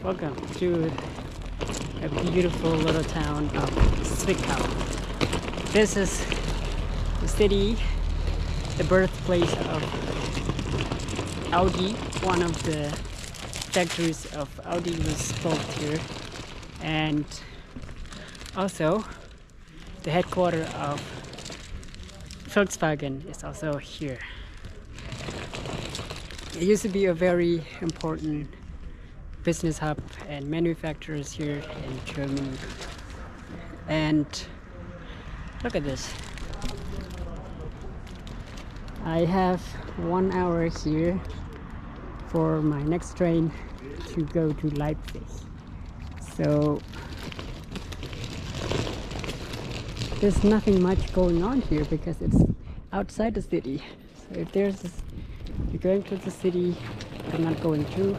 Welcome to a beautiful little town of Zwickau. This is the city, the birthplace of Audi. One of the factories of Audi was built here, and also the headquarters of Volkswagen is also here. It used to be a very important business hub and manufacturers here in Germany. And look at this. I have 1 hour here for my next train to go to Leipzig. So there's nothing much going on here because it's outside the city. So if you're going to the city, I'm not going to.